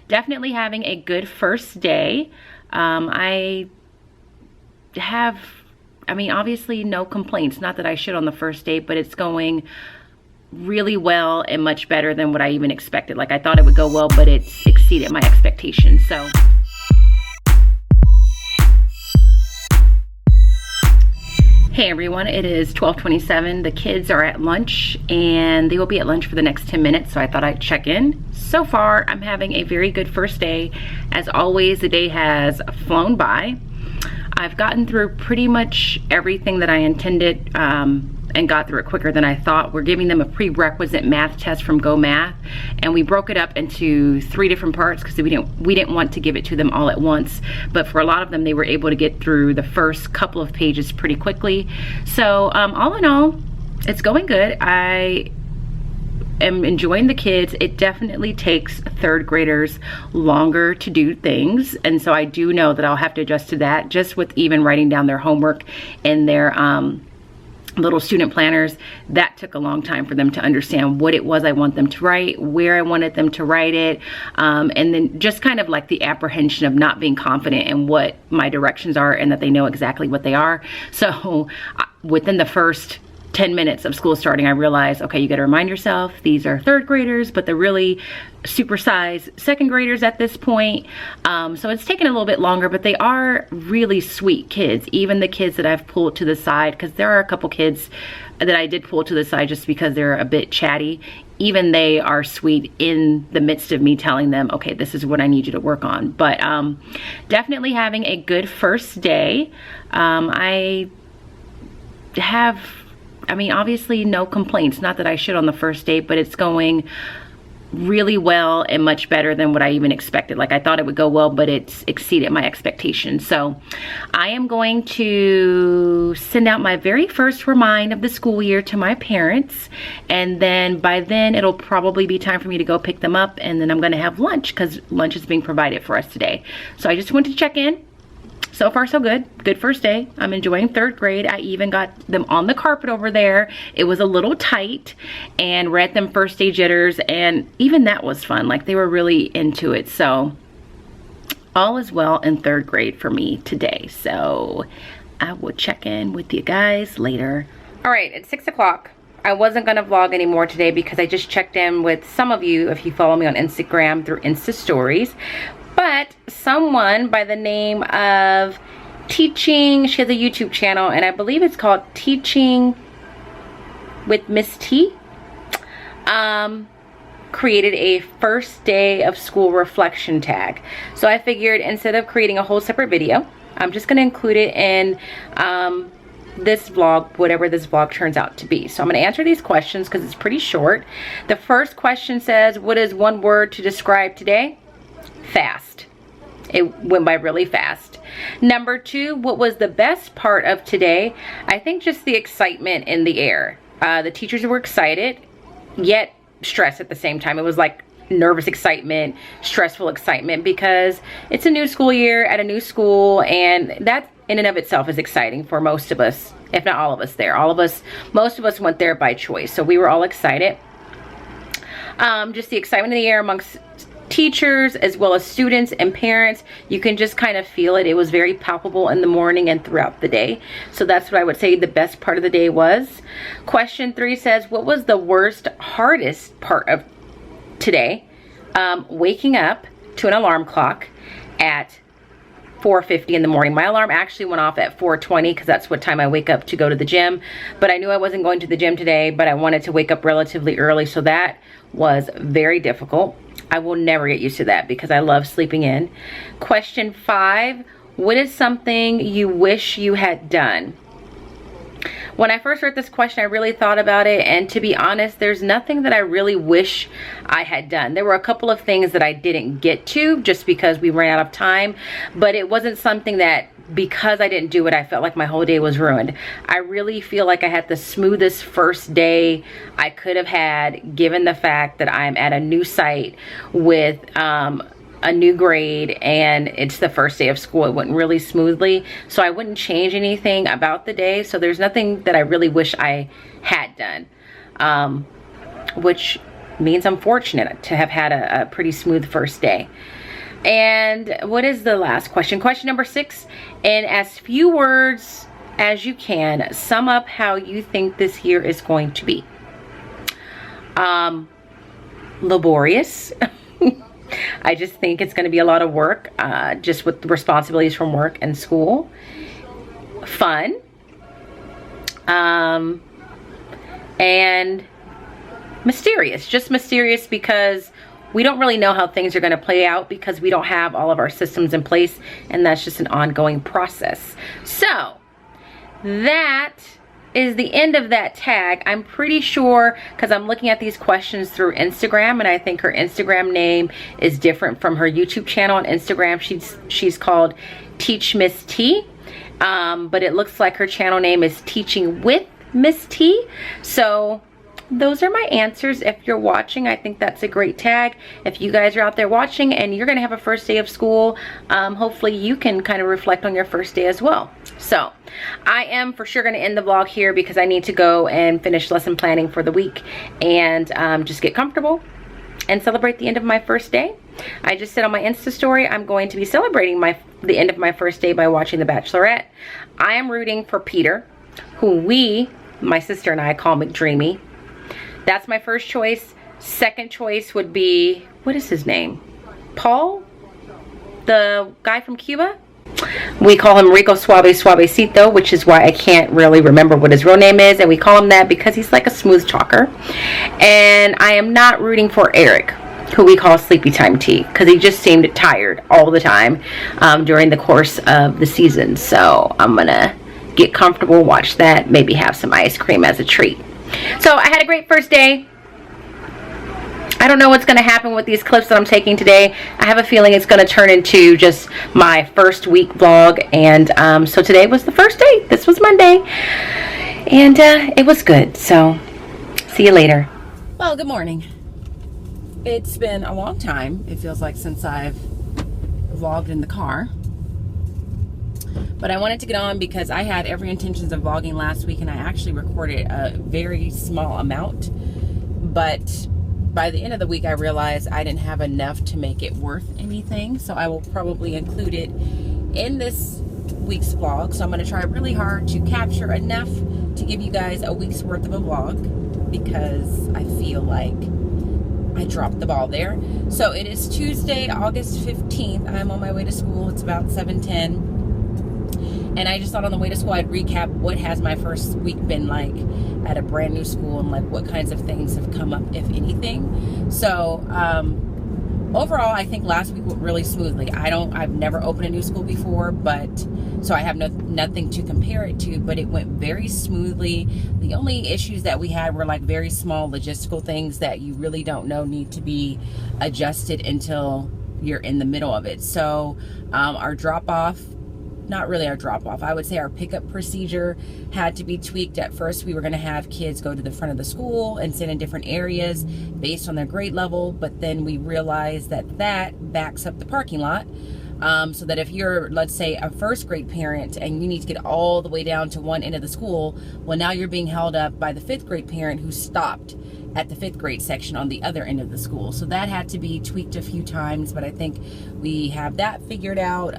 Definitely having a good first day. Obviously no complaints. Not that I should on the first day, but it's going really well and much better than what I even expected. Like, I thought it would go well, but it's exceeded my expectations. So hey everyone, it is 12:27. The kids are at lunch and they will be at lunch for the next 10 minutes, so I thought I'd check in. So far, I'm having a very good first day. As always, the day has flown by. I've gotten through pretty much everything that I intended and got through it quicker than I thought. We're giving them a prerequisite math test from Go Math, and we broke it up into 3 different parts because we didn't want to give it to them all at once. But for a lot of them, they were able to get through the first couple of pages pretty quickly. So all in all, it's going good. I am enjoying the kids. It definitely takes 3rd graders longer to do things, and so I do know that I'll have to adjust to that. Just with even writing down their homework and their little student planners, that took a long time for them to understand what it was I want them to write, where I wanted them to write it, and then just kind of like the apprehension of not being confident in what my directions are and that they know exactly what they are. So within the first 10 minutes of school starting, I realized, okay, you got to remind yourself these are 3rd graders, but they're really supersized 2nd graders at this point. So it's taken a little bit longer, but they are really sweet kids. Even the kids that I've pulled to the side, because there are a couple kids that I did pull to the side just because they're a bit chatty. Even they are sweet in the midst of me telling them, okay, this is what I need you to work on. But definitely having a good first day. Obviously no complaints. Not that I should on the first day, but it's going really well and much better than what I even expected. Like, I thought it would go well, but it's exceeded my expectations. So I am going to send out my very first remind of the school year to my parents, and then by then it'll probably be time for me to go pick them up, and then I'm going to have lunch because lunch is being provided for us today. So I just wanted to check in. So far so good. Good first day. I'm enjoying 3rd grade. I even got them on the carpet over there. It was a little tight, and read them first day jitters, and even that was fun. Like, they were really into it. So all is well in 3rd grade for me today. So I will check in with you guys later. All right, it's 6 o'clock. I wasn't gonna vlog anymore today because I just checked in with some of you if you follow me on Instagram through Insta Stories. But someone by the name of Teaching, she has a YouTube channel, and I believe it's called Teaching with Miss T, created a first day of school reflection tag. So I figured instead of creating a whole separate video, I'm just gonna include it in this vlog, whatever this vlog turns out to be. So I'm gonna answer these questions because it's pretty short. The first question says, what is one word to describe today? Fast. It went by really fast. Number 2, what was the best part of today? I think just the excitement in the air. The teachers were excited, yet stressed at the same time. It was like nervous excitement, stressful excitement, because it's a new school year at a new school, and that in and of itself is exciting for most of us, if not all of us there. Most of us went there by choice, so we were all excited. Just the excitement in the air amongst teachers as well as students and parents. You can just kind of feel it. It was very palpable in the morning and throughout the day. So that's what I would say the best part of the day was. Question 3 says, what was the worst, hardest part of today? Waking up to an alarm clock at 4:50 in the morning. My alarm actually went off at 4:20 because that's what time I wake up to go to the gym. But I knew I wasn't going to the gym today, but I wanted to wake up relatively early, so that was very difficult. I will never get used to that because I love sleeping in. Question 5, what is something you wish you had done? When I first read this question, I really thought about it, and to be honest, there's nothing that I really wish I had done. There were a couple of things that I didn't get to just because we ran out of time, but it wasn't something that because I didn't do it, I felt like my whole day was ruined. I really feel like I had the smoothest first day I could have had, given the fact that I'm at a new site with a new grade and it's the first day of school. It went really smoothly, so I wouldn't change anything about the day. So there's nothing that I really wish I had done, which means I'm fortunate to have had a pretty smooth first day. And what is the last question? Question number 6. In as few words as you can, sum up how you think this year is going to be. Laborious. I just think it's going to be a lot of work, just with the responsibilities from work and school. Fun. And mysterious. Just mysterious because we don't really know how things are going to play out because we don't have all of our systems in place, and that's just an ongoing process. So that is the end of that tag. I'm pretty sure, because I'm looking at these questions through Instagram, and I think her Instagram name is different from her YouTube channel. On Instagram, she's called Teach Miss T, but it looks like her channel name is Teaching with Miss T. So those are my answers. If you're watching, I think that's a great tag. If you guys are out there watching and you're gonna have a first day of school, hopefully you can kind of reflect on your first day as well. So I am for sure gonna end the vlog here because I need to go and finish lesson planning for the week and just get comfortable and celebrate the end of my first day. I just said on my Insta story, I'm going to be celebrating the end of my first day by watching The Bachelorette. I am rooting for Peter, who my sister and I call McDreamy. That's my first choice. Second choice would be, what is his name? Paul? The guy from Cuba? We call him Rico Suavecito, which is why I can't really remember what his real name is. And we call him that because he's like a smooth talker. And I am not rooting for Eric, who we call Sleepy Time Tea, because he just seemed tired all the time during the course of the season. So I'm going to get comfortable, watch that, maybe have some ice cream as a treat. So I had a great first day. I don't know what's going to happen with these clips that I'm taking today. I have a feeling it's going to turn into just my first week vlog. And so today was the first day. This was Monday. And it was good. So see you later. Well, good morning. It's been a long time, it feels like, since I've vlogged in the car. But I wanted to get on because I had every intentions of vlogging last week, and I actually recorded a very small amount. But by the end of the week, I realized I didn't have enough to make it worth anything. So I will probably include it in this week's vlog. So I'm going to try really hard to capture enough to give you guys a week's worth of a vlog, because I feel like I dropped the ball there. So it is Tuesday, August 15th. I'm on my way to school. It's about 7:10. And I just thought on the way to school I'd recap what has my first week been like at a brand new school, and like what kinds of things have come up, if anything. So overall, I think last week went really smoothly. I've never opened a new school before, but so I have nothing to compare it to, but it went very smoothly. The only issues that we had were like very small logistical things that you really don't know need to be adjusted until you're in the middle of it. So our drop-off, not really our drop-off, I would say our pickup procedure had to be tweaked. At first, we were going to have kids go to the front of the school and sit in different areas based on their grade level, but then we realized that backs up the parking lot. So that if you're, let's say, a first grade parent and you need to get all the way down to one end of the school, well, now you're being held up by the fifth grade parent who stopped at the fifth grade section on the other end of the school. So that had to be tweaked a few times, but I think we have that figured out.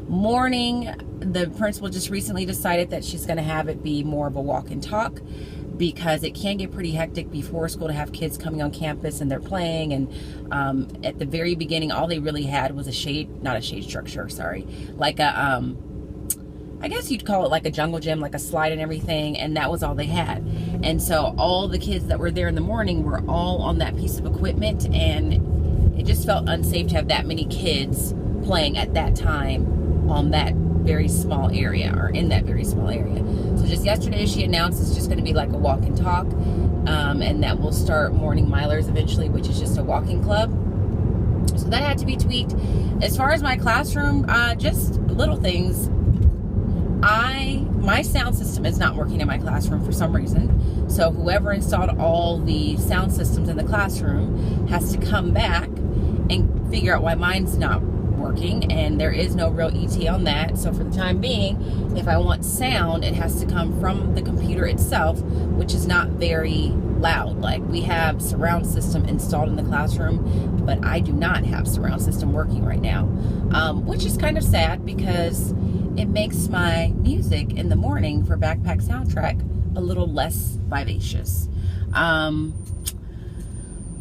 Morning, the principal just recently decided that she's going to have it be more of a walk and talk, because it can get pretty hectic before school to have kids coming on campus and they're playing. And at the very beginning, all they really had was not a shade structure, sorry, like a I guess you'd call it like a jungle gym, like a slide and everything, and that was all they had. And so all the kids that were there in the morning were all on that piece of equipment, and it just felt unsafe to have that many kids playing at that time on that very small area, or in that very small area. So just yesterday she announced it's just going to be like a walk and talk, and that will start morning milers eventually, which is just a walking club. So that had to be tweaked. As far as my classroom, just little things. My sound system is not working in my classroom for some reason. So whoever installed all the sound systems in the classroom has to come back and figure out why mine's not working, and there is no real ETA on that. So for the time being, if I want sound, it has to come from the computer itself, which is not very loud. Like, we have surround system installed in the classroom, but I do not have surround system working right now, which is kind of sad because it makes my music in the morning for Backpack Soundtrack a little less vivacious.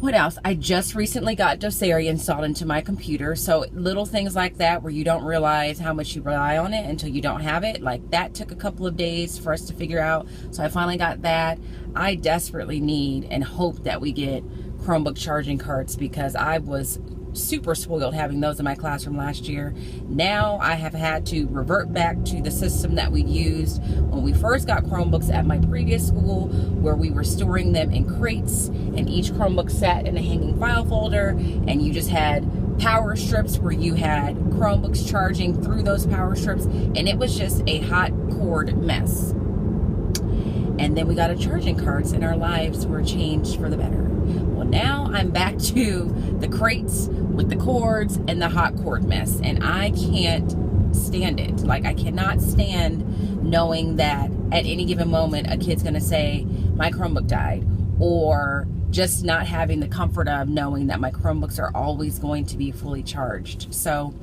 What else? I just recently got Doceri installed into my computer. So little things like that where you don't realize how much you rely on it until you don't have it. Like, that took a couple of days for us to figure out. So I finally got that. I desperately need and hope that we get Chromebook charging carts because I was super spoiled having those in my classroom last year. Now I have had to revert back to the system that we used when we first got Chromebooks at my previous school, where we were storing them in crates and each Chromebook sat in a hanging file folder, and you just had power strips where you had Chromebooks charging through those power strips, and it was just a hot cord mess. And then we got a charging carts and our lives were changed for the better. Well, now I'm back to the crates with the cords and the hot cord mess, and I can't stand it. Like, I cannot stand knowing that at any given moment a kid's gonna say my Chromebook died, or just not having the comfort of knowing that my Chromebooks are always going to be fully charged. So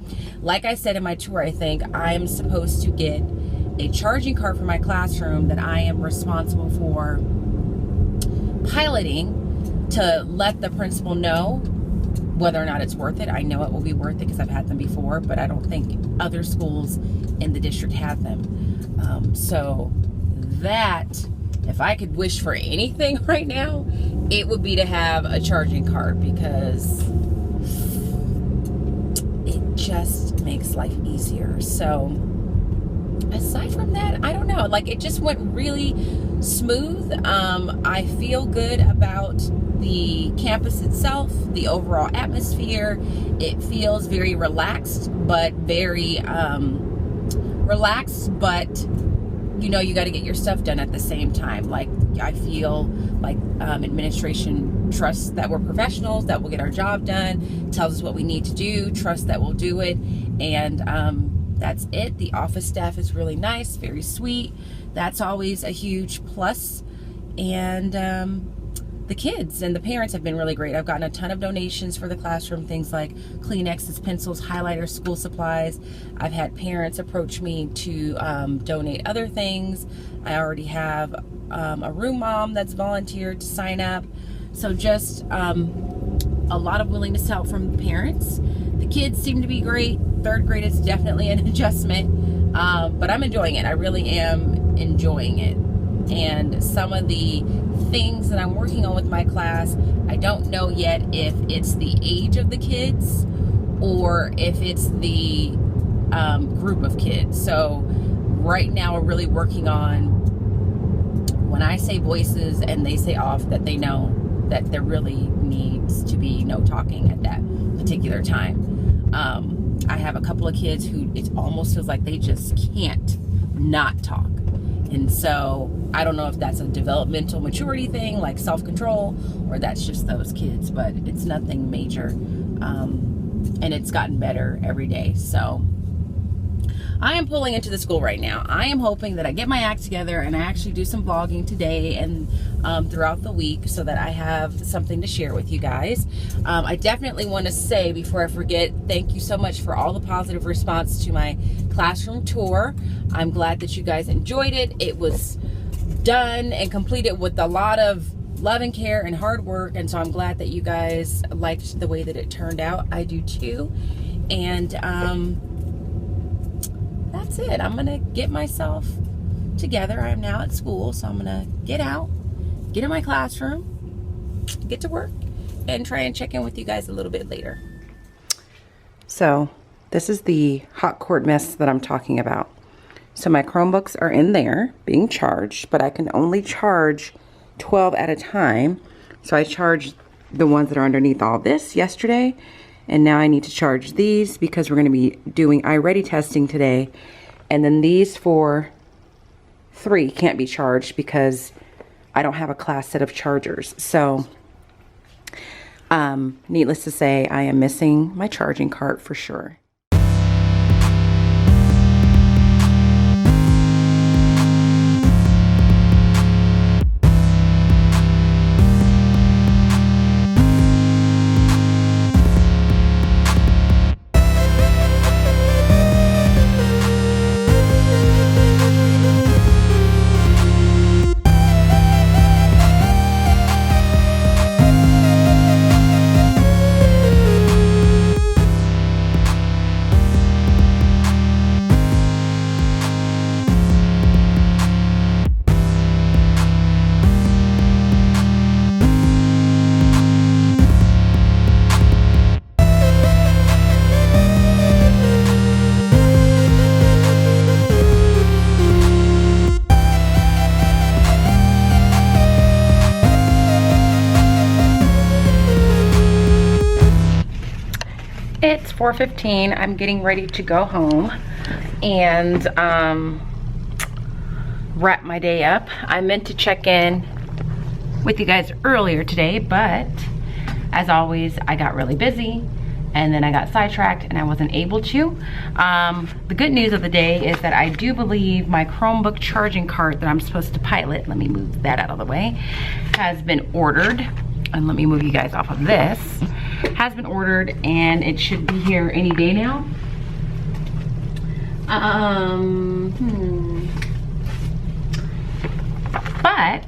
like I said in my tour, I think I'm supposed to get a charging cart for my classroom that I am responsible for piloting to let the principal know whether or not it's worth it. I know it will be worth it because I've had them before, but I don't think other schools in the district have them. So that, if I could wish for anything right now, it would be to have a charging cart, because it just makes life easier. So aside from that, I don't know, like, it just went really smooth. I feel good about the campus itself, the overall atmosphere. It feels very relaxed, but very you know, you got to get your stuff done at the same time. Like, I feel like administration trusts that we're professionals, that we'll get our job done, tells us what we need to do, trusts that we'll do it, and that's it. The office staff is really nice, very sweet. That's always a huge plus. And the kids and the parents have been really great. I've gotten a ton of donations for the classroom, things like Kleenexes, pencils, highlighters, school supplies. I've had parents approach me to donate other things. I already have a room mom that's volunteered to sign up. So just a lot of willingness to help from the parents. The kids seem to be great. Third grade is definitely an adjustment, but I'm enjoying it. I really am enjoying it. And some of the things that I'm working on with my class, I don't know yet if it's the age of the kids or if it's the group of kids. So right now we're really working on, when I say voices and they say off, that they know that there really needs to be no talking at that particular time. I have a couple of kids who it almost feels like they just can't not talk. And so I don't know if that's a developmental maturity thing, like self-control, or that's just those kids, but it's nothing major. And it's gotten better every day. So I am pulling into the school right now. I am hoping that I get my act together and I actually do some vlogging today and throughout the week, so that I have something to share with you guys. I definitely want to say, before I forget, thank you so much for all the positive response to my classroom tour. I'm glad that you guys enjoyed it. It was done and completed with a lot of love and care and hard work, and so I'm glad that you guys liked the way that it turned out. I do too. And that's it. I'm gonna get myself together. I'm now at school, so I'm gonna get out, get in my classroom, get to work, and try and check in with you guys a little bit later. So this is the hot cord mess that I'm talking about. So my Chromebooks are in there being charged, but I can only charge 12 at a time. So I charged the ones that are underneath all this yesterday, and now I need to charge these because we're going to be doing iReady testing today. And then these 3 can't be charged because I don't have a class set of chargers. So needless to say, I am missing my charging cart for sure. It's 4:15. I'm getting ready to go home and wrap my day up. I meant to check in with you guys earlier today, but as always, I got really busy and then I got sidetracked and I wasn't able to. The good news of the day is that I do believe my Chromebook charging cart that I'm supposed to pilot, let me move that out of the way, has been ordered. And let me move you guys off of this. Has been ordered and it should be here any day now. But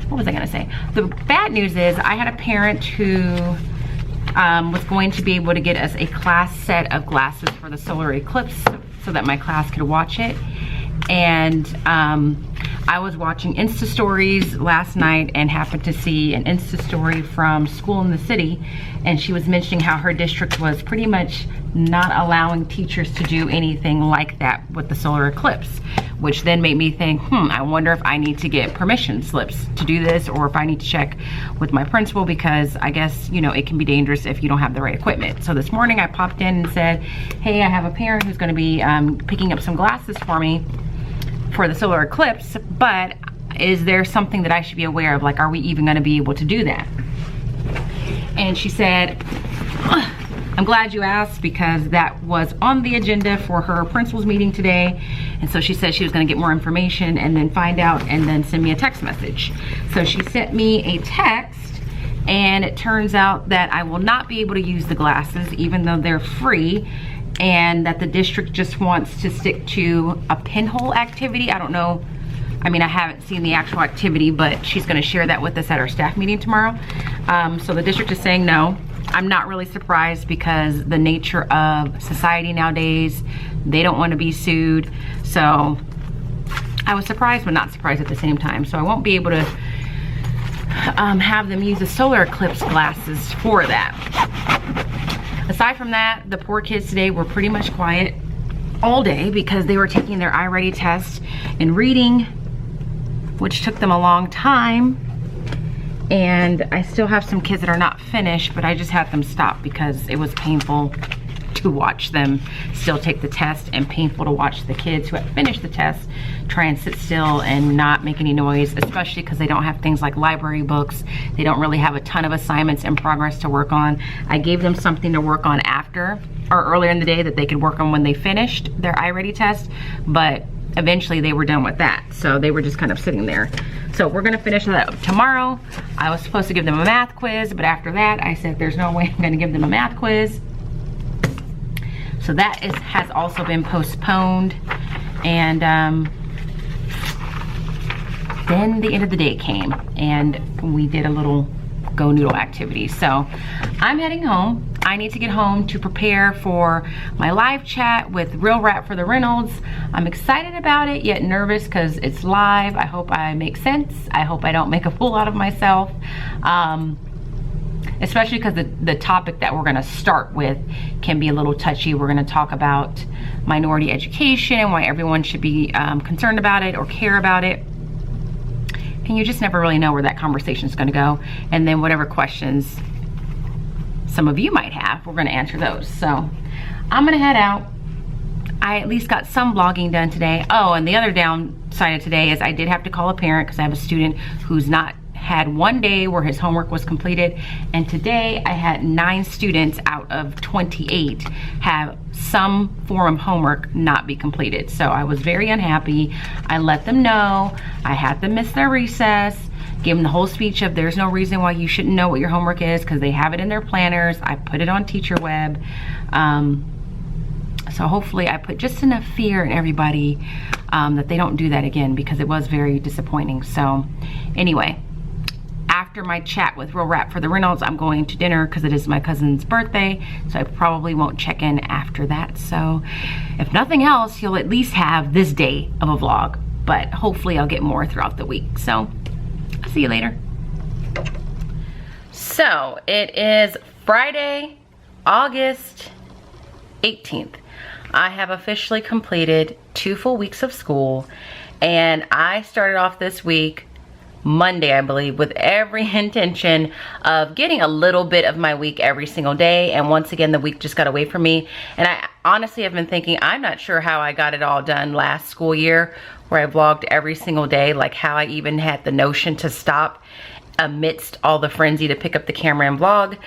what was I gonna say? The bad news is I had a parent who was going to be able to get us a class set of glasses for the solar eclipse so that my class could watch it. And I was watching Insta stories last night and happened to see an Insta story from School in the City, and she was mentioning how her district was pretty much not allowing teachers to do anything like that with the solar eclipse, which then made me think, I wonder if I need to get permission slips to do this, or if I need to check with my principal, because I guess, you know, it can be dangerous if you don't have the right equipment. So this morning I popped in and said, hey, I have a parent who's going to be picking up some glasses for me for the solar eclipse, but is there something that I should be aware of? Like, are we even gonna be able to do that? And she said, I'm glad you asked, because that was on the agenda for her principal's meeting today. And so she said she was gonna get more information and then find out and then send me a text message. So she sent me a text, and it turns out that I will not be able to use the glasses even though they're free, and that the district just wants to stick to a pinhole activity. I don't know, I mean, I haven't seen the actual activity, but she's gonna share that with us at our staff meeting tomorrow. So the district is saying no. I'm not really surprised, because the nature of society nowadays, they don't want to be sued. So I was surprised, but not surprised at the same time. So I won't be able to have them use the solar eclipse glasses for that. Aside from that, the poor kids today were pretty much quiet all day because they were taking their iReady test and reading, which took them a long time. And I still have some kids that are not finished, but I just had them stop because it was painful to watch them still take the test, and painful to watch the kids who had finished the test try and sit still and not make any noise, especially because they don't have things like library books. They don't really have a ton of assignments in progress to work on. I gave them something to work on after or earlier in the day that they could work on when they finished their iReady test, but eventually they were done with that. So they were just kind of sitting there. So we're gonna finish that up tomorrow. I was supposed to give them a math quiz, but after that I said there's no way I'm gonna give them a math quiz. So that has also been postponed. And then the end of the day came and we did a little Go Noodle activity. So I'm heading home. I need to get home to prepare for my live chat with Real Rap for the Reynolds. I'm excited about it, yet nervous because it's live. I hope I make sense. I hope I don't make a fool out of myself. Especially because the topic that we're gonna start with can be a little touchy. We're gonna talk about minority education and why everyone should be concerned about it or care about it. And you just never really know where that conversation is gonna go. And then whatever questions some of you might have, we're gonna answer those. So I'm gonna head out. I at least got some vlogging done today. Oh, and the other downside of today is I did have to call a parent because I have a student who's not had one day where his homework was completed, and today I had 9 students out of 28 have some form of homework not be completed. So I was very unhappy. I let them know. I had them miss their recess, gave them the whole speech of there's no reason why you shouldn't know what your homework is because they have it in their planners. I put it on TeacherWeb. So hopefully I put just enough fear in everybody that they don't do that again, because it was very disappointing. So anyway, after my chat with Real Rap for the Reynolds, I'm going to dinner because it is my cousin's birthday, so I probably won't check in after that. So if nothing else, you'll at least have this day of a vlog, but hopefully I'll get more throughout the week. So I'll see you later. So it is Friday, August 18th. I have officially completed 2 full weeks of school, and I started off this week Monday, I believe, with every intention of getting a little bit of my week every single day. And once again, the week just got away from me. And I honestly have been thinking, I'm not sure how I got it all done last school year, where I vlogged every single day, like how I even had the notion to stop amidst all the frenzy to pick up the camera and vlog.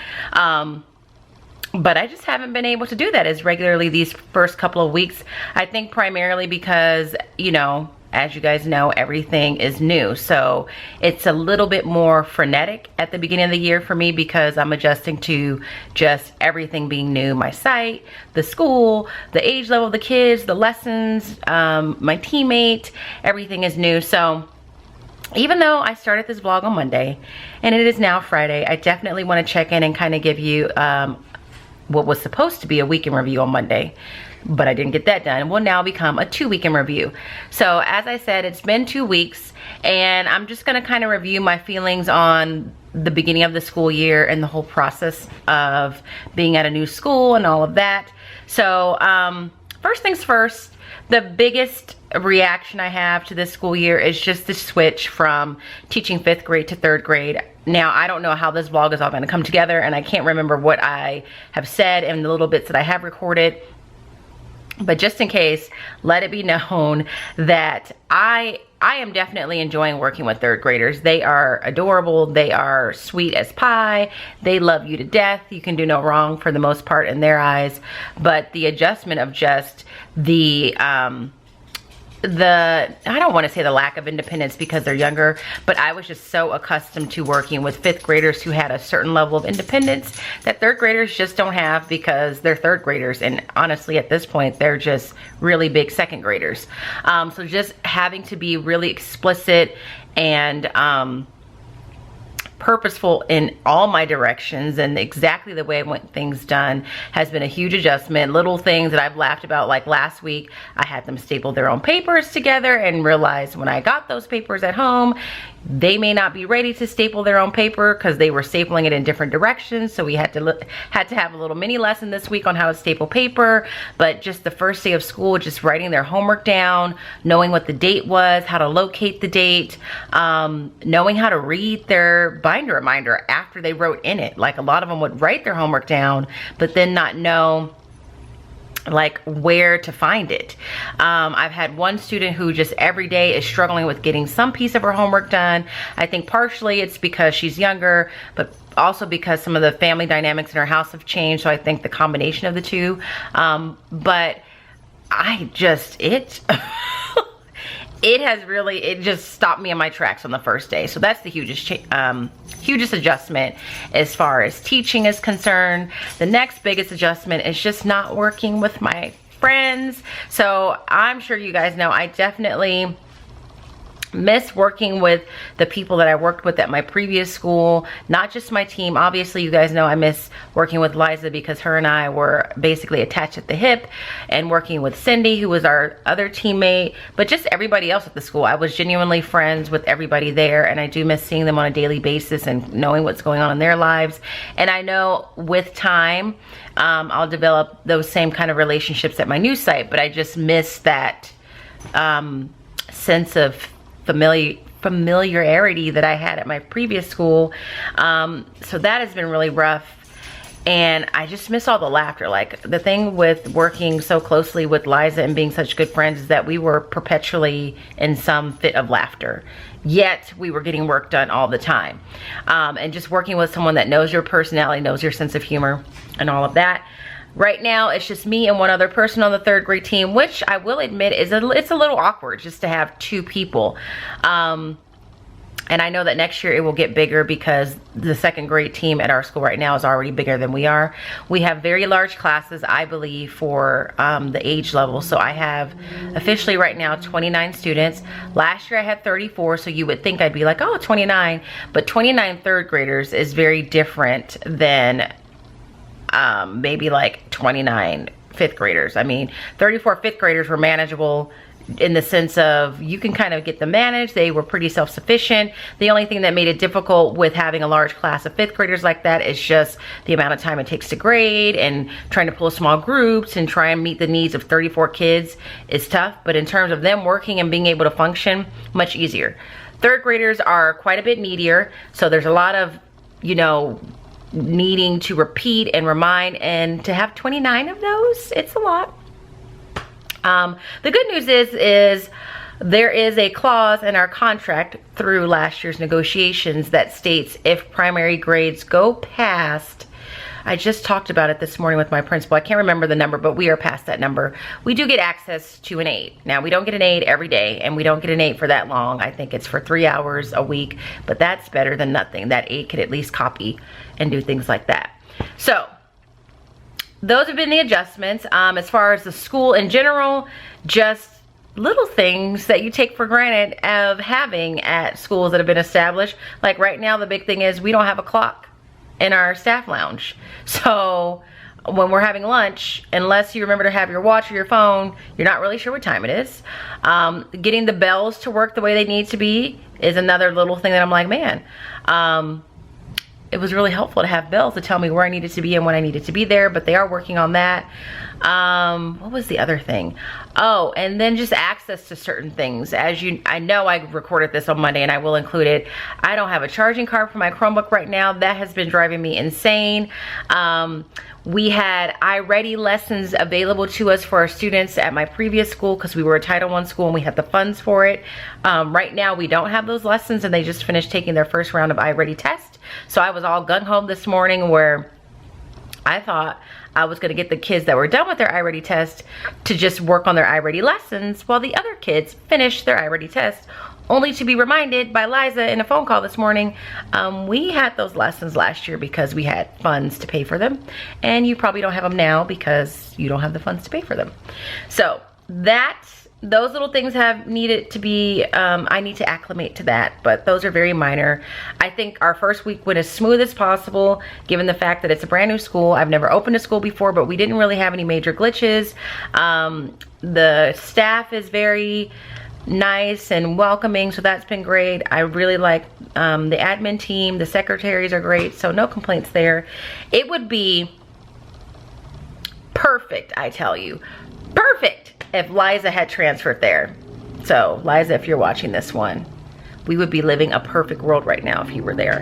But I just haven't been able to do that as regularly these first couple of weeks. I think primarily because, you know, as you guys know, everything is new. So it's a little bit more frenetic at the beginning of the year for me because I'm adjusting to just everything being new. My site, the school, the age level of the kids, the lessons, my teammate, everything is new. So even though I started this vlog on Monday and it is now Friday, I definitely want to check in and kind of give you what was supposed to be a weekend review on Monday, but I didn't get that done. It will now become a 2-weekend review. So as I said, it's been 2 weeks and I'm just gonna kind of review my feelings on the beginning of the school year and the whole process of being at a new school and all of that. So first things first, the biggest reaction I have to this school year is just the switch from teaching 5th grade to 3rd grade. Now, I don't know how this vlog is all going to come together, and I can't remember what I have said in the little bits that I have recorded. But just in case, let it be known that I am definitely enjoying working with 3rd graders. They are adorable. They are sweet as pie. They love you to death. You can do no wrong for the most part in their eyes. But the adjustment of just the I don't want to say the lack of independence because they're younger, but I was just so accustomed to working with 5th graders who had a certain level of independence that 3rd graders just don't have because they're 3rd graders. And honestly, at this point, they're just really big 2nd graders. So just having to be really explicit and purposeful in all my directions and exactly the way I want things done has been a huge adjustment. Little things that I've laughed about, like last week I had them staple their own papers together and realized when I got those papers at home they may not be ready to staple their own paper because they were stapling it in different directions. So we had to have a little mini lesson this week on how to staple paper. But just the first day of school, just writing their homework down, knowing what the date was, how to locate the date, knowing how to read their binder reminder after they wrote in it. Like a lot of them would write their homework down but then not know like where to find it. I've had one student who just every day is struggling with getting some piece of her homework done. I think partially it's because she's younger, but also because some of the family dynamics in her house have changed. So I think the combination of the two. But I just, it just stopped me in my tracks on the first day. So that's the hugest adjustment as far as teaching is concerned. The next biggest adjustment is just not working with my friends. So I'm sure you guys know I definitely miss working with the people that I worked with at my previous school, not just my team. Obviously, you guys know I miss working with Liza because her and I were basically attached at the hip, and working with Cindy, who was our other teammate, but just everybody else at the school. I was genuinely friends with everybody there, and I do miss seeing them on a daily basis and knowing what's going on in their lives. And I know with time, I'll develop those same kind of relationships at my new site, but I just miss that sense of familiarity that I had at my previous school. So that has been really rough, and I just miss all the laughter. Like the thing with working so closely with Liza and being such good friends is that we were perpetually in some fit of laughter, yet we were getting work done all the time. And just working with someone that knows your personality, knows your sense of humor and all of that. Right now, it's just me and one other person on the 3rd grade team, which I will admit is it's a little awkward just to have 2 people. And I know that next year it will get bigger because the 2nd grade team at our school right now is already bigger than we are. We have very large classes, I believe, for the age level. So I have officially right now 29 students. Last year I had 34, so you would think I'd be like, oh, 29. But 29 3rd graders is very different than maybe like 29 5th graders. I mean, 34 5th graders were manageable in the sense of you can kind of get them managed. They were pretty self-sufficient. The only thing that made it difficult with having a large class of 5th graders like that is just the amount of time it takes to grade, and trying to pull small groups and try and meet the needs of 34 kids is tough. But in terms of them working and being able to function, much easier. Third graders are quite a bit needier, so there's a lot of, you know, needing to repeat and remind, and to have 29 of those, it's a lot. The good news is there is a clause in our contract through last year's negotiations that states if primary grades go past, I just talked about it this morning with my principal. I can't remember the number, but we are past that number. We do get access to an aide. Now, we don't get an aide every day, and we don't get an aide for that long. I think it's for 3 hours a week, but that's better than nothing. That aide could at least copy and do things like that. So, those have been the adjustments. As far as the school in general, just little things that you take for granted of having at schools that have been established. Like right now, the big thing is we don't have a clock in our staff lounge. So when we're having lunch, unless you remember to have your watch or your phone, you're not really sure what time it is. Getting the bells to work the way they need to be is another little thing that I'm like, man, it was really helpful to have bells to tell me where I needed to be and when I needed to be there, but they are working on that. What was the other thing? Oh, and then just access to certain things. As you, I know I recorded this on Monday and I will include it. I don't have a charging card for my Chromebook right now. That has been driving me insane. We had iReady lessons available to us for our students at my previous school because we were a Title I school and we had the funds for it. Right now we don't have those lessons, and they just finished taking their first round of iReady test. So I was all gung-ho this morning where I thought I was gonna get the kids that were done with their iReady test to just work on their iReady lessons while the other kids finished their iReady test, only to be reminded by Liza in a phone call this morning, we had those lessons last year because we had funds to pay for them, and you probably don't have them now because you don't have the funds to pay for them. So those little things have needed to be, I need to acclimate to that, but those are very minor. I think our first week went as smooth as possible, given the fact that it's a brand new school. I've never opened a school before, but we didn't really have any major glitches. The staff is very nice and welcoming, so that's been great. I really like the admin team. The secretaries are great, so no complaints there. It would be perfect, I tell you, perfect if Liza had transferred there. So Liza, if you're watching this one, we would be living a perfect world right now if you were there.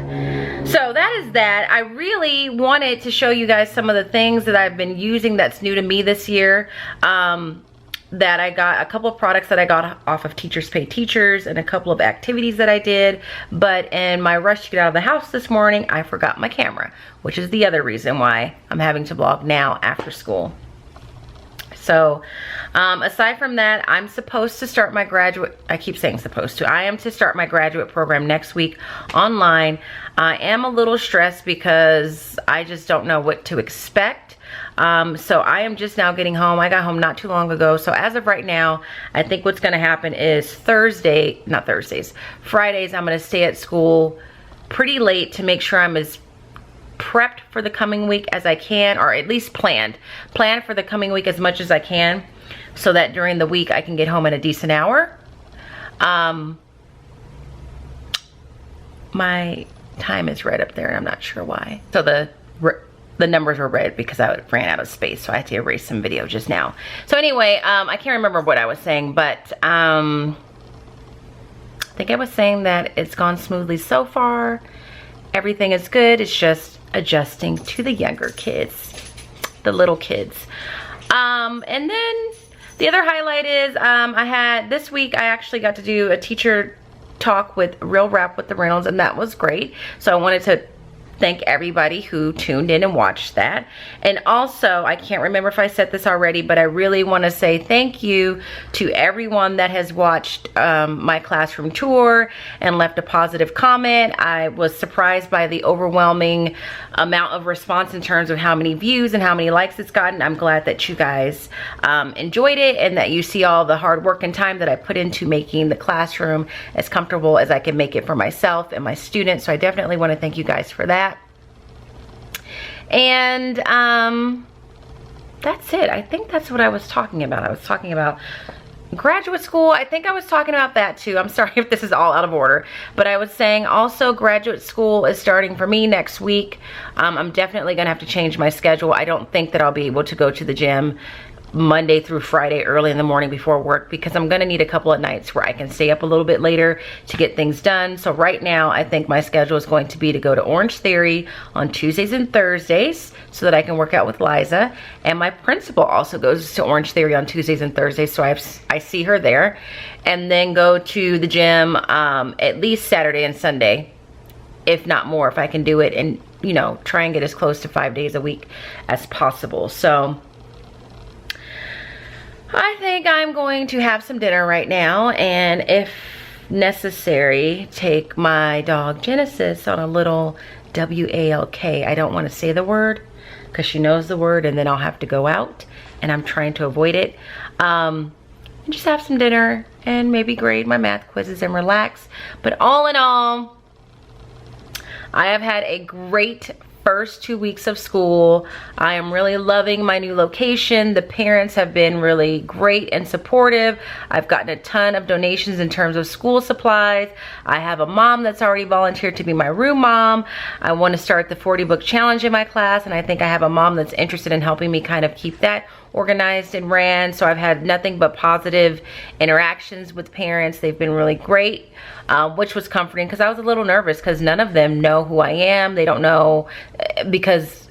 So that is that. I really wanted to show you guys some of the things that I've been using that's new to me this year. That I got, a couple of products that I got off of Teachers Pay Teachers, and a couple of activities that I did. But in my rush to get out of the house this morning, I forgot my camera, which is the other reason why I'm having to vlog now after school. So aside from that, I'm supposed to start my graduate, I keep saying supposed to, I am to start my graduate program next week online. I am a little stressed because I just don't know what to expect. So I am just now getting home. I got home not too long ago. So as of right now, I think what's going to happen is Fridays, I'm going to stay at school pretty late to make sure I'm as prepped for the coming week as I can, or at least plan for the coming week as much as I can, so that during the week I can get home in a decent hour. My time is right up there and I'm not sure why. So the numbers were red because I ran out of space, so I had to erase some video just now. So anyway, I can't remember what I was saying, but I think I was saying that it's gone smoothly so far. Everything is good. It's just adjusting to the younger kids, the little kids. And then the other highlight is this week I actually got to do a teacher talk with Real Rap with the Reynolds, and that was great. So I wanted to thank everybody who tuned in and watched that. And also, I can't remember if I said this already, but I really want to say thank you to everyone that has watched my classroom tour and left a positive comment. I was surprised by the overwhelming amount of response in terms of how many views and how many likes it's gotten. I'm glad that you guys enjoyed it, and that you see all the hard work and time that I put into making the classroom as comfortable as I can make it for myself and my students. So I definitely want to thank you guys for that. And that's it. I think that's what I was talking about. I was talking about graduate school. I think I was talking about that too. I'm sorry if this is all out of order, but I was saying also graduate school is starting for me next week. I'm definitely gonna have to change my schedule. I don't think that I'll be able to go to the gym Monday through Friday early in the morning before work, because I'm gonna need a couple of nights where I can stay up a little bit later to get things done. So right now I think my schedule is going to be to go to Orange Theory on Tuesdays and Thursdays so that I can work out with Liza. And my principal also goes to Orange Theory on Tuesdays and Thursdays, so I see her there. And then go to the gym at least Saturday and Sunday, if not more, if I can do it, and you know, try and get as close to 5 days a week as possible. So I think I'm going to have some dinner right now, and if necessary, take my dog Genesis on a little walk. I don't want to say the word because she knows the word, and then I'll have to go out, and I'm trying to avoid it. And just have some dinner and maybe grade my math quizzes and relax. But all in all, I have had a great first 2 weeks of school. I am really loving my new location. The parents have been really great and supportive. I've gotten a ton of donations in terms of school supplies. I have a mom that's already volunteered to be my room mom. I want to start the 40 book challenge in my class, and I think I have a mom that's interested in helping me kind of keep that organized and ran. So I've had nothing but positive interactions with parents. They've been really great, which was comforting, because I was a little nervous because none of them know who I am. They don't know, because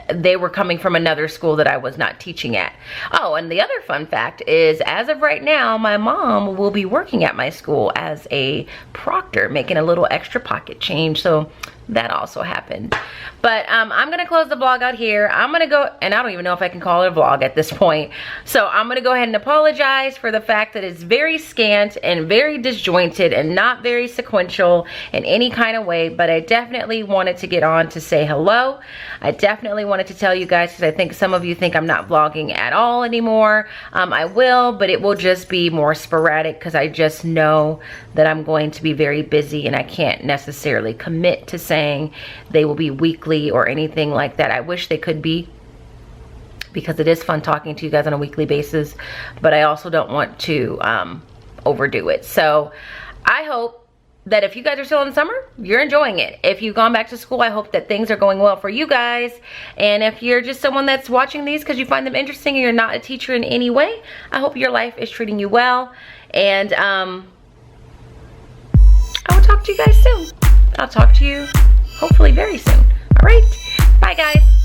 they were coming from another school that I was not teaching at. Oh, and the other fun fact is, as of right now, my mom will be working at my school as a proctor, making a little extra pocket change. So that also happened. But I'm gonna close the vlog out here. I'm gonna go, and I don't even know if I can call it a vlog at this point. So I'm gonna go ahead and apologize for the fact that it's very scant and very disjointed and not very sequential in any kind of way, but I definitely wanted to get on to say hello. I definitely wanted to tell you guys, because I think some of you think I'm not vlogging at all anymore. I will, but it will just be more sporadic, because I just know that I'm going to be very busy, and I can't necessarily commit to saying they will be weekly or anything like that. I wish they could be, because it is fun talking to you guys on a weekly basis, but I also don't want to overdo it. So I hope that if you guys are still in the summer, you're enjoying it. If you've gone back to school, I hope that things are going well for you guys. And if you're just someone that's watching these because you find them interesting and you're not a teacher in any way, I hope your life is treating you well. And I will talk to you guys soon. I'll talk to you hopefully very soon. All right, bye guys.